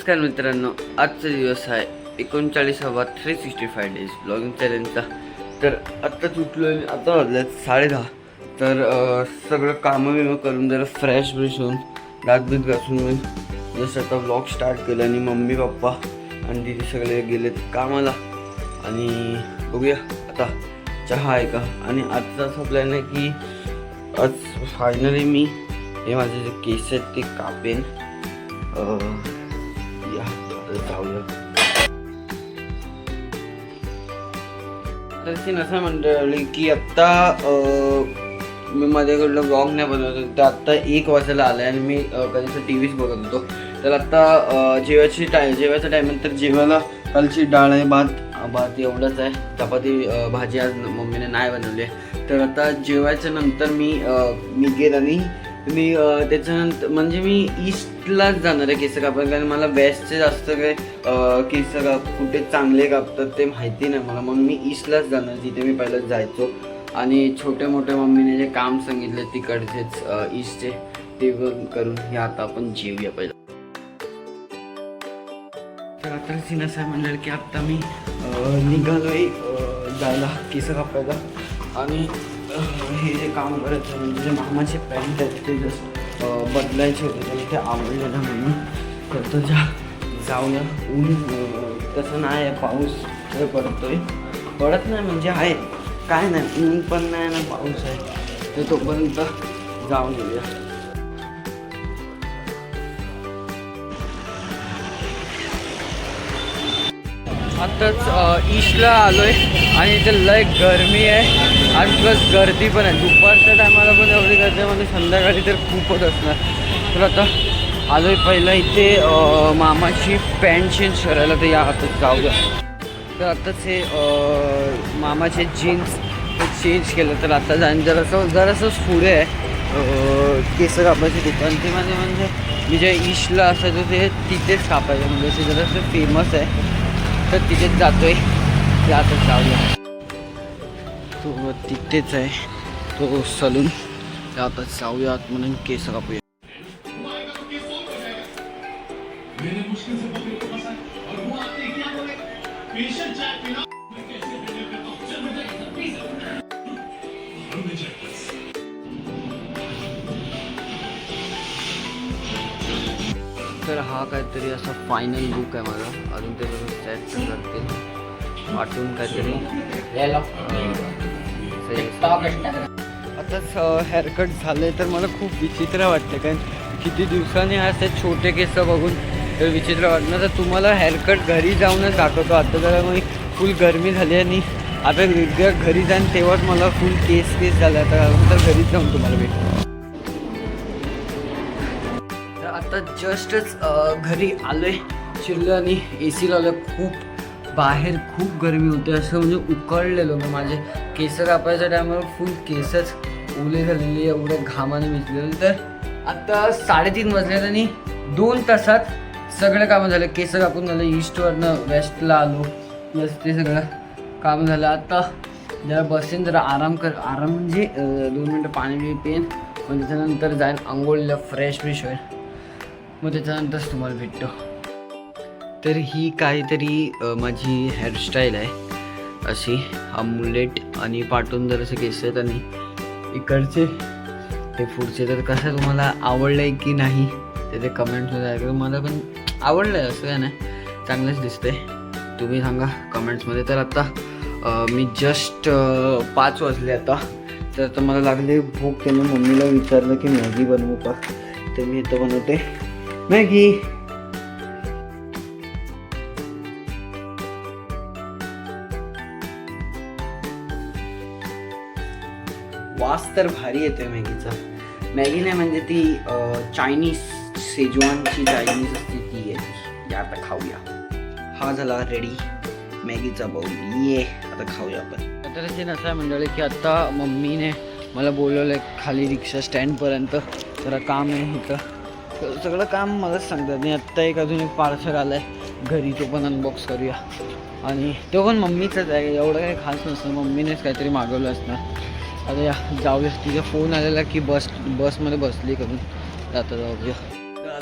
नमस्कार मित्रांनो, आजचा दिवस आहे 39वा 365 डेज ब्लॉगिंग चॅलेंजचा. तर आत्ताच उठलो आणि आता वाजल्यात 10:30. तर सगळं कामं बिमं करून जरा फ्रेश ब्रेश होऊन दातबीत घासून मी जसं आता ब्लॉग स्टार्ट केलं. आणि मम्मी पप्पा आणि दिदी सगळे गेलेत कामाला. आणि बघूया आता चहा आहे का. आणि आजचा असा प्लॅन आहे की आज फायनली मी हे माझे जे केस आहेत ते कापेन. जाऊया. तर ती नसा मंडळी की आत्ता मी माझ्याकडलं ब्लॉग नाही बनवतो. तर आत्ता 1 वाजायला आलं आहे आणि मी कधीच टी व्हीच बघत होतो. तर आत्ता जेवायचा टाईम आहे. तर जेवायला कालची डाळ आहे, भात एवढंच आहे. चपाती भाजी आज मम्मीने नाही बनवली आहे. तर आता जेवायच्या नंतर मी गेल आणि मी त्याच्यानंतर म्हणजे मी ईस्टलाच जाणार आहे केस कापायला. कारण मला वेस्टचे जास्त काय केस कुठे चांगले कापतात ते माहिती नाही मला, म्हणून मी ईस्टलाच जाणार जिथे मी पहिलं जायचो. आणि छोटे मोठे मम्मीने जे काम सांगितले तिकडचेच ईस्टचे ते करून हे आता आपण जेवूया पहिलं. तर आता सीन असं आहे मंडळ की आत्ता मी निघालोय जायला केस कापायला. आणि हे जे काम करायचं म्हणजे जे मामाचे पॅन्ट आहेत ते जस्ट बदलायचे होते, तर ते आवडलेलं म्हणून. तर जाऊया. ऊन तसं नाही आहे, पाऊस पडत नाही म्हणजे आहे काय नाही, ऊन पण नाही ना पाऊस आहे. तर तोपर्यंत जाऊन येऊया. आत्ताच ईस्टला आलो आहे आणि इथे लय गरमी आहे आणि प्लस गर्दी पण आहे. दुपारच्या टायमाला पण एवढी गर्दी म्हणजे संध्याकाळी तर खूपच असणार. तर आता आलो आहे पहिला इथे मामाची पॅन्ट चेंज करायला. तर या आताच जाऊया. तर आत्ताच हे मामाचे जीन्स चेंज केलं. तर आता जाईन जरासंच पुढे आहे केस कापायची दुकान. ते म्हणजे मी जे ईस्टला असायचो ते तिथेच कापायचं, म्हणजे ते जरासं फेमस आहे. तर तिथेच जातोय. ते आता जाऊया. तो तिथेच आहे तो सलून. ते आता जाऊया म्हणून केस कापूया. तर हा काहीतरी असा फायनल लुक आहे माझा. अजून ते सेट करते वाटून काहीतरी. आताच हेअरकट झालं आहे तर मला खूप विचित्र वाटतं, कारण किती दिवसांनी असे छोटे केस बघून विचित्र वाटणं. तर तुम्हाला हेअरकट घरी जाऊनच दाखवतो. आता जरा मग फुल गरमी झाली आणि आता घरी जाईन तेव्हाच मला फुल केस झाला. तर घरीच जाऊन तुम्हाला भेटतो. आता जस्टच घरी आलोय, शिरलं आणि AC लावलं. खूप बाहेर खूप गरमी होते, असं म्हणजे उकळलेलो मी. माझे केस कापायच्या टायमाला फुल केसच ओले झालेले, एवढं घामाने भिजलेलं. तर आता 3:30 वाजले आणि 2 तासात सगळं कामं झालं. केस कापून झालं, ईस्टवरनं वेस्टला आलो, प्लस ते सगळं काम झालं. आता जरा बसेन, जरा आराम म्हणजे 2 मिनटं पाणी पेन. मग त्याच्यानंतर जाईन आंघोळीला, फ्रेश होईल. मग त्याच्यानंतरच तुम्हाला भेटतो. तर ही काहीतरी माझी हेअरस्टाईल आहे अशी. हा मुलेट आणि पाठून जर असे केस आहेत आणि इकडचे ते पुढचे. तर कसं तुम्हाला आवडलं आहे की नाही ते कमेंट्समध्ये ऐकलं. मला पण आवडलं आहे, असं काय नाही, चांगलंच दिसतंय. तुम्ही सांगा कमेंट्समध्ये. तर आता मी जस्ट 5 वाजले आता. तर आता मला लागले भूक. त्याने मम्मीला विचारलं की मॅगी बनवू का. तर मी इथं बनवते मॅगी. वास तर भारी येतोय मॅगीचा. मॅगी नाही म्हणजे ती चायनीज शेजवानची चायनीज असते ती आहे. या आता खाऊया. हा झाला रेडी मॅगीचा बाऊल. ये आता खाऊया आपण. तर ते नसा मंडळी की आत्ता मम्मीने मला बोलवलं आहे खाली रिक्षा स्टँडपर्यंत. जरा काम आहे इथं, सगळं काम मलाच सांगतात. आणि आत्ता अजून एक पार्सल आलं आहे घरी, तो पण अनबॉक्स करूया. आणि तो पण मम्मीचाच आहे, एवढं काही खास नसतं, मम्मीनेच काहीतरी मागवलं असणार. आता या जाऊया. तिचा फोन आलेला की बसमध्ये बसली करून. आता जाऊया.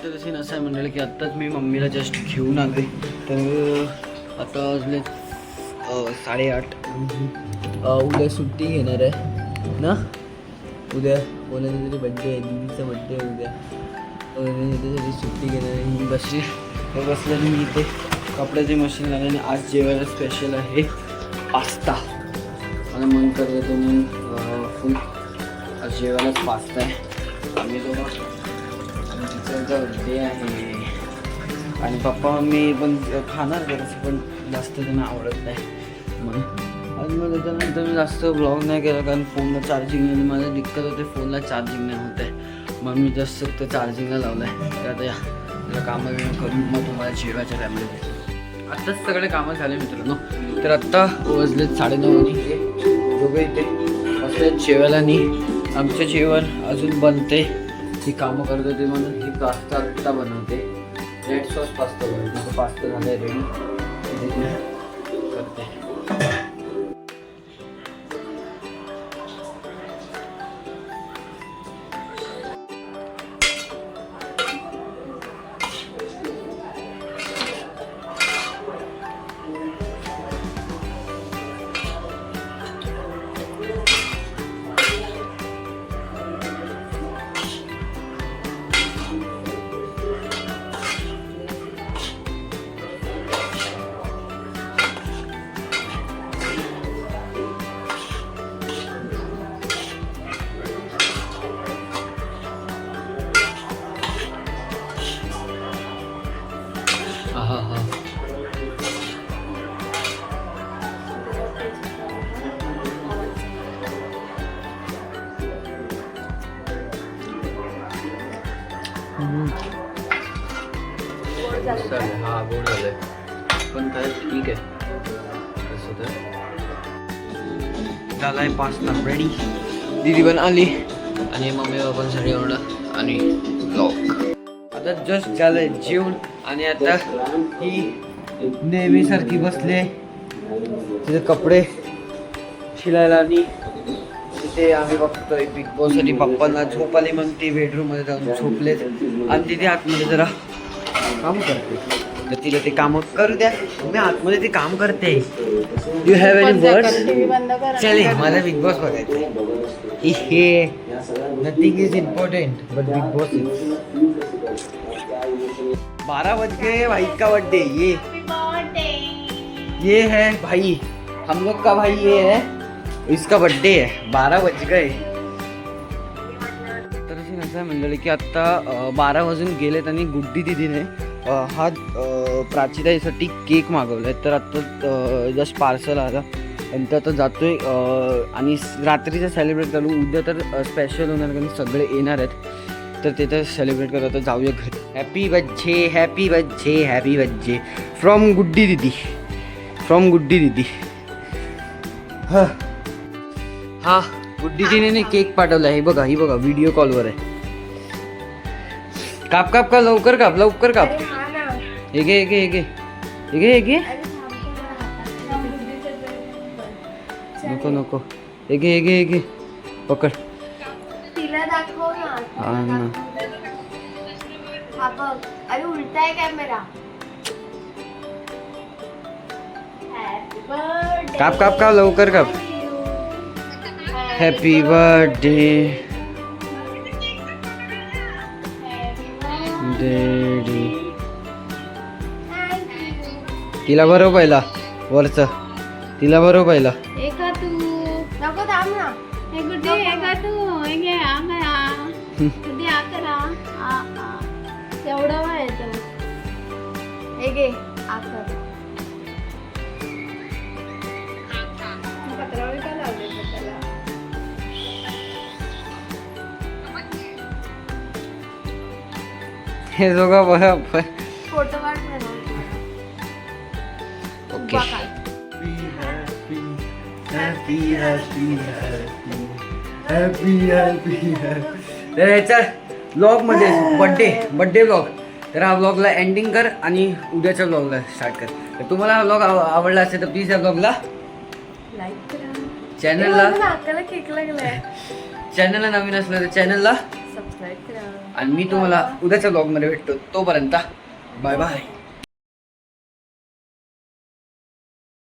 तर सीन असं आहे मंडळी की आत्ताच मी मम्मीला जस्ट घेऊन आले. तर आता वाजले 8:30. उद्या सुट्टी घेणार आहे ना. उद्या कोणाचा तरी बड्डे आहे, दीदीचा बड्डे आहे उद्या. त्याच्यासाठी सुट्टी घेणार आहे. मी बसले मी इथे कपड्याची मशीन लावली आणि आज जेवायला स्पेशल आहे पास्ता. मला मन करत होतं म्हणून फुल आज जेवायलाच पास्ता आहे. आम्ही दोघं आणि तिचा बड्डे आहे आणि पप्पा मम्मी पण खाणार जरासं, पण जास्त त्यांना आवडत नाही म्हणून. आणि मग त्याच्यानंतर मी जास्त ब्लॉग नाही केला कारण फोनला चार्जिंग नाही. माझं दिक्कत होते, फोनला चार्जिंग नाही होत आहे. मग मी जास्त फक्त चार्जिंगला लावलं आहे. तर आता या कामं करून मग तुम्हाला जेवायच्या टायमाला. आत्ताच सगळे कामं झाले मित्रांनो. तर आत्ता वाजले 9:30 आणि हे दोघं इथे असले जेवायला आणि आमचं जेवण अजून बनते. ही कामं करत होते म्हणून ही पास्ता आत्ता बनवते. रेड सॉस पास्ता बनवते. तो पास्ता झाला आहे रेडी करते. हा गोड झालंय पण काय ठीक आहे. कसं तर झालाय पास्ता रेडी. दीदी पण आली आणि मम्मी बाबांसाठी एवढं आणि ब्लॉग. आता जस्ट झालंय जेवण आणि आता ही नेहमीसारखी बसले तिथे कपडे शिलायला आणि तिथे आम्ही बघतोय बिग बॉससाठी. पप्पांना झोप आली म्हणून ते बेडरूममध्ये जाऊन झोपलेत आणि तिथे आतमध्ये जरा काम करते. तर तिला ते काम करू द्या. मी आतमध्ये ते काम करते. You have any words? चले मला बिग बॉस बघायचं. हे nothing is important but big boss is. 12 बज गए भाई का बर्थडे. ये है भाई हम लोग का भाई ये है, इसका बर्थडे है. 12 बज गए. तर अशी असं आहे मंडळी की आत्ता 12 वाजून गेलेत आणि गुड्डी दिदीने हा प्राचीताईसाठी केक मागवला आहे. तर आत्ता जस्ट पार्सल आला आणि तर आता जातोय आणि रात्रीचं सेलिब्रेट करू. उद्या तर स्पेशल होणार कारण सगळे येणार आहेत. तर ते तर सेलिब्रेट करत आता जाऊया घरी. Happy birthday happy birthday happy birthday from Guddi दिदी. फ्रॉम गुड्डी दिदी. हा गुड्डी दिदीने केक पाठवला आहे. बघा ही बघा व्हिडिओ कॉलवर आहे. काप काप का लवकर काप लवकर काप. हे घे हे घे हे घे हे घे हे घे. नको नको हे घे हे घे हे घे पकड. तिला दाखव ना. हा ना. हा बघ. अरे उलटा आहे कॅमेरा. काप काप काप लवकर काप. Happy birthday daddy. तिला बरोबर पहिला वरचं. तिला बरोबर पहिला. एका तू नको थांब ना. हे गुड्डी एका तू हे घे. आकरा गुड्डी आकरा. एवढं व्हायचं. हे घे आकर. पत्रावळी का लावले त्याला. हे दोघं बरोबर. फोटो काढ ना. Okay. Happy happy happy happy happy. तर ह्याच्या ब्लॉगमध्ये बड्डे ब्लॉग. तर हा ब्लॉगला एंडिंग कर आणि उद्याच्या ब्लॉगला स्टार्ट कर. तर तुम्हाला हा ब्लॉग आवडला असेल तर प्लीज या ब्लॉगला लाईक करा. चॅनलला नाकाला केक लागलाय. चॅनलला नवीन असलं तर चॅनलला सबस्क्राईब करा. आणि मी तुम्हाला उद्याच्या ब्लॉगमध्ये भेटतो. तोपर्यंत बाय बाय.